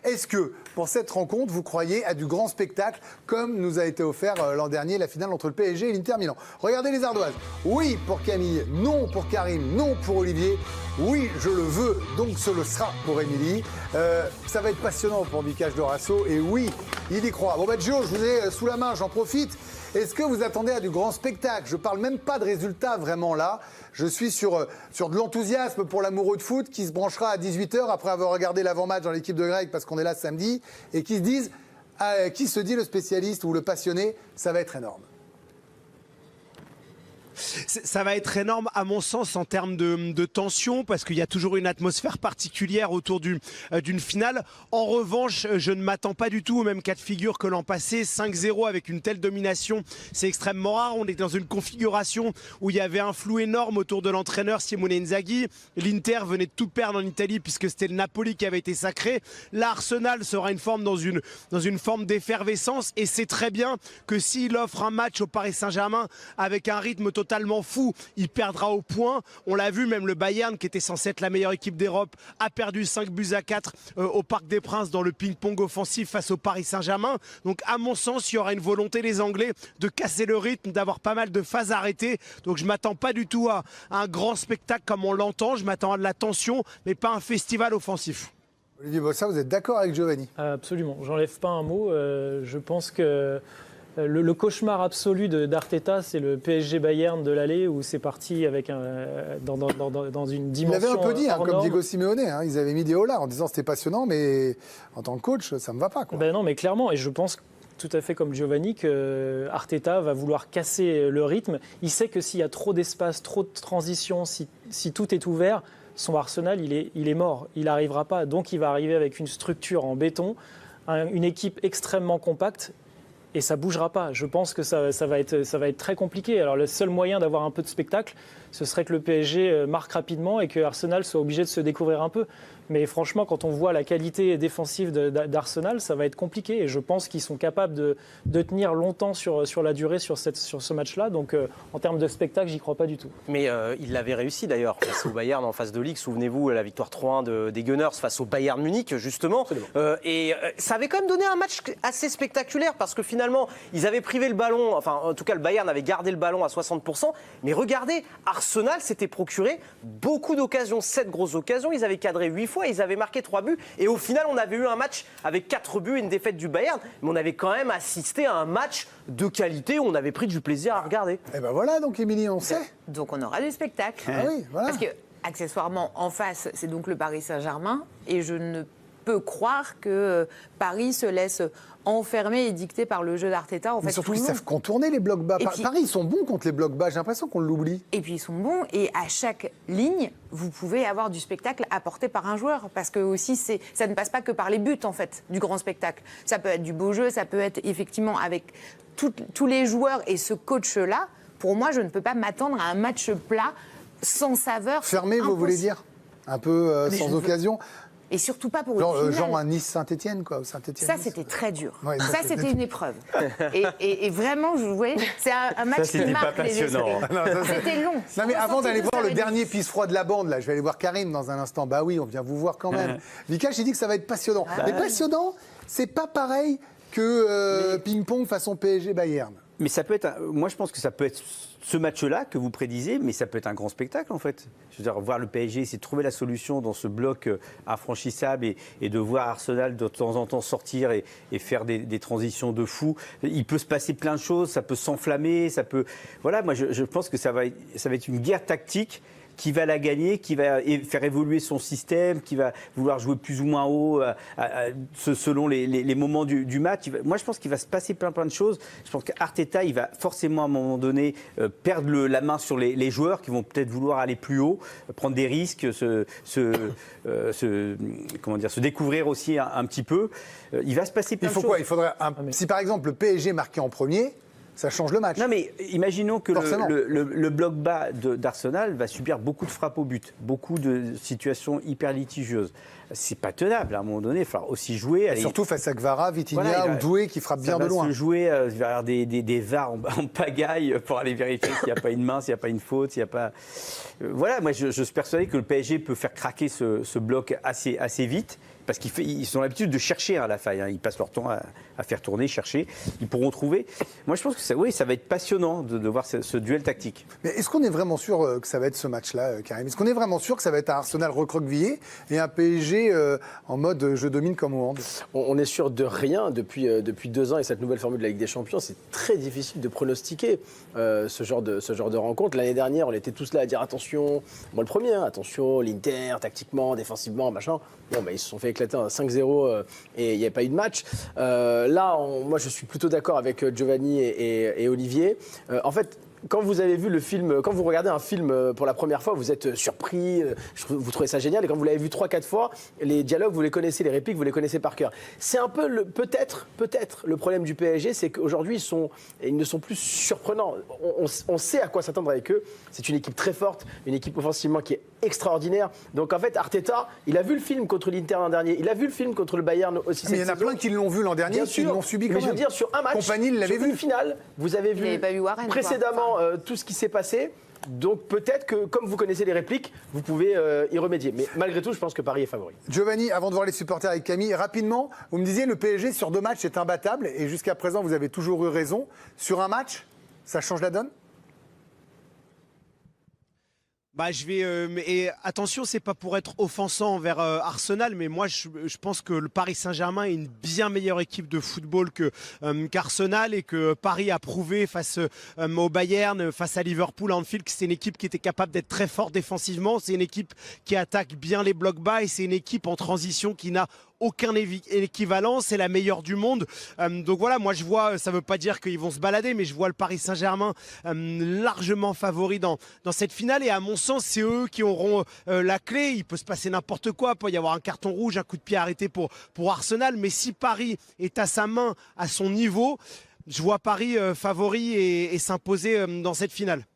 Est-ce que, pour cette rencontre, vous croyez à du grand spectacle, comme nous a été offert l'an dernier la finale entre le PSG et l'Inter Milan? Regardez les ardoises. Oui pour Camille, non pour Karim, non pour Olivier. Oui, je le veux, donc ce le sera pour Émilie. Ça va être passionnant pour Vicage Dorasso, et oui, il y croit. Bon, Gio, je vous ai sous la main, j'en profite. Est-ce que vous attendez à du grand spectacle? Je ne parle même pas de résultats vraiment là. Je suis sur de l'enthousiasme pour l'amoureux de foot qui se branchera à 18h après avoir regardé l'avant-match dans l'équipe de Greg parce qu'on est là samedi et qui se dit le spécialiste ou le passionné, ça va être énorme. Ça va être énorme à mon sens en termes de tension parce qu'il y a toujours une atmosphère particulière autour d'une finale. En revanche, je ne m'attends pas du tout au même cas de figure que l'an passé. 5-0 avec une telle domination, c'est extrêmement rare. On est dans une configuration où il y avait un flou énorme autour de l'entraîneur Simone Inzaghi. L'Inter venait de tout perdre en Italie puisque c'était le Napoli qui avait été sacré. Là, Arsenal sera dans une forme d'effervescence et c'est très bien que s'il offre un match au Paris Saint-Germain avec un rythme totalement fou, il perdra au point. On l'a vu, même le Bayern, qui était censé être la meilleure équipe d'Europe, a perdu 5-4 au Parc des Princes dans le ping-pong offensif face au Paris Saint-Germain. Donc à mon sens, il y aura une volonté des Anglais de casser le rythme, d'avoir pas mal de phases arrêtées. Donc je ne m'attends pas du tout à un grand spectacle comme on l'entend. Je m'attends à de la tension, mais pas un festival offensif. Olivier Bossa, vous êtes d'accord avec Giovanni? Absolument, j'enlève pas un mot. Je pense que le cauchemar absolu d'Arteta, c'est le PSG Bayern de l'aller où c'est parti avec dans une dimension. Il avait un peu dit, comme norme. Diego Simeone, ils avaient mis des hauts là en disant c'était passionnant, mais en tant que coach, ça me va pas. Quoi. Ben non, mais clairement, et je pense tout à fait comme Giovanni que Arteta va vouloir casser le rythme. Il sait que s'il y a trop d'espace, trop de transition, si tout est ouvert, son Arsenal, il est mort. Il n'arrivera pas. Donc il va arriver avec une structure en béton, une équipe extrêmement compacte. Et ça ne bougera pas. Je pense que ça va être très compliqué. Alors le seul moyen d'avoir un peu de spectacle, ce serait que le PSG marque rapidement et que Arsenal soit obligé de se découvrir un peu. Mais franchement, quand on voit la qualité défensive d'Arsenal, ça va être compliqué. Et je pense qu'ils sont capables de tenir longtemps sur la durée sur ce match-là. Donc en termes de spectacle, j'y crois pas du tout. Mais il l'avait réussi d'ailleurs face au Bayern en phase de Ligue. Souvenez-vous, la victoire 3-1 des Gunners face au Bayern Munich, justement. Ça avait quand même donné un match assez spectaculaire parce que finalement, ils avaient privé le ballon. Enfin, en tout cas, le Bayern avait gardé le ballon à 60%. Mais regardez, Arsenal s'était procuré beaucoup d'occasions, 7 grosses occasions. Ils avaient cadré 8 fois, ils avaient marqué 3 buts. Et au final, on avait eu un match avec 4 buts et une défaite du Bayern. Mais on avait quand même assisté à un match de qualité où on avait pris du plaisir à regarder. Et ben voilà, donc Émilie, on sait. Donc on aura du spectacle. Ah oui, voilà. Parce que, accessoirement, en face, c'est donc le Paris Saint-Germain. Et je ne peux croire que Paris se laisse enfermer et dicter par le jeu d'Arteta. En Mais fait, surtout, ils savent contourner les blocs bas. Puis, Paris, ils sont bons contre les blocs bas. J'ai l'impression qu'on l'oublie. Et puis, ils sont bons. Et à chaque ligne, vous pouvez avoir du spectacle apporté par un joueur. Parce que aussi, ça ne passe pas que par les buts, en fait, du grand spectacle. Ça peut être du beau jeu, ça peut être effectivement avec tous les joueurs et ce coach-là. Pour moi, je ne peux pas m'attendre à un match plat, sans saveur. Fermé, vous voulez dire? Un peu sans occasion. Et surtout pas pour une finale. Genre un Nice-Saint-Etienne, quoi. Saint-Étienne, ça, c'était très dur. Ouais, ça, c'était une épreuve. Et vraiment, vous voyez, c'est un match qui marque les esprits. C'était long. Non, mais avant d'aller voir le dernier pisse-froid de la bande, là, je vais aller voir Karim dans un instant. Bah oui, on vient vous voir quand même. Vika, j'ai dit que ça va être passionnant. Mais passionnant, c'est pas pareil que ping-pong façon PSG-Bayern. Mais ça peut être, moi je pense que ça peut être ce match-là que vous prédisez, mais ça peut être un grand spectacle en fait. Je veux dire, voir le PSG essayer de trouver la solution dans ce bloc infranchissable et de voir Arsenal de temps en temps sortir et faire des transitions de fou. Il peut se passer plein de choses, ça peut s'enflammer, ça peut... Voilà, moi je pense que ça va être une guerre tactique qui va la gagner, qui va faire évoluer son système, qui va vouloir jouer plus ou moins haut selon les moments du match. Moi, je pense qu'il va se passer plein de choses. Je pense qu'Arteta, il va forcément à un moment donné perdre la main sur les joueurs qui vont peut-être vouloir aller plus haut, prendre des risques, se découvrir aussi un petit peu. Il va se passer plein de choses. Il faudrait si par exemple le PSG marquait en premier, ça change le match. Non, mais imaginons que le bloc bas d'Arsenal va subir beaucoup de frappes au but, beaucoup de situations hyper litigieuses. C'est pas tenable. À un moment donné, il va falloir aussi jouer. Surtout face à Kvara, Vitinha ou Doué qui frappe bien de loin. Ça va se jouer, il va y avoir des VAR en pagaille pour aller vérifier s'il n'y a pas une main, s'il n'y a pas une faute, s'il n'y a pas... Voilà, moi je suis persuadé que le PSG peut faire craquer ce bloc assez vite. parce qu'ils ont l'habitude de chercher la faille. Ils passent leur temps à faire tourner, chercher. Ils pourront trouver. Moi, je pense que ça va être passionnant de voir ce duel tactique. Mais est-ce qu'on est vraiment sûr que ça va être ce match-là, Karim? Est-ce qu'on est vraiment sûr que ça va être un Arsenal recroquevillé et un PSG en mode je domine comme au hand? On est sûr de rien depuis 2 ans et cette nouvelle formule de la Ligue des Champions. C'est très difficile de pronostiquer ce genre de rencontre. L'année dernière, on était tous là à dire attention, moi le premier, attention, l'Inter, tactiquement, défensivement, machin. Bon, ils se sont fait éclater un 5-0 et il n'y avait pas eu de match. Là, moi, je suis plutôt d'accord avec Giovanni et Olivier. En fait, quand vous avez vu le film, quand vous regardez un film pour la première fois, vous êtes surpris, vous trouvez ça génial. Et quand vous l'avez vu 3-4 fois, les dialogues, vous les connaissez, les répliques, vous les connaissez par cœur. C'est un peu peut-être le problème du PSG, c'est qu'aujourd'hui, ils ne sont plus surprenants. On sait à quoi s'attendre avec eux. C'est une équipe très forte, une équipe offensivement qui est extraordinaire. Donc en fait, Arteta, il a vu le film contre l'Inter l'an dernier, il a vu le film contre le Bayern aussi. Mais il y en a plein qui l'ont vu l'an dernier, qui l'ont subi quand même. Mais je veux dire, sur un match, Compagnie l'avait vu. Une finale, vous avez vu précédemment tout ce qui s'est passé. Donc peut-être que, comme vous connaissez les répliques, vous pouvez y remédier. Mais malgré tout, je pense que Paris est favori. Giovanni, avant de voir les supporters avec Camille, rapidement, vous me disiez le PSG sur 2 matchs est imbattable et jusqu'à présent, vous avez toujours eu raison. Sur un match, ça change la donne? Et attention, c'est pas pour être offensant envers Arsenal, mais moi je pense que le Paris Saint-Germain est une bien meilleure équipe de football qu'Arsenal et que Paris a prouvé face au Bayern, face à Liverpool, à Anfield, que c'est une équipe qui était capable d'être très forte défensivement. C'est une équipe qui attaque bien les blocs bas et c'est une équipe en transition qui n'a aucun équivalent, c'est la meilleure du monde. Donc voilà, moi je vois, ça ne veut pas dire qu'ils vont se balader, mais je vois le Paris Saint-Germain largement favori dans cette finale. Et à mon sens, c'est eux qui auront la clé. Il peut se passer n'importe quoi, il peut y avoir un carton rouge, un coup de pied arrêté pour Arsenal. Mais si Paris est à sa main, à son niveau, je vois Paris favori et s'imposer dans cette finale.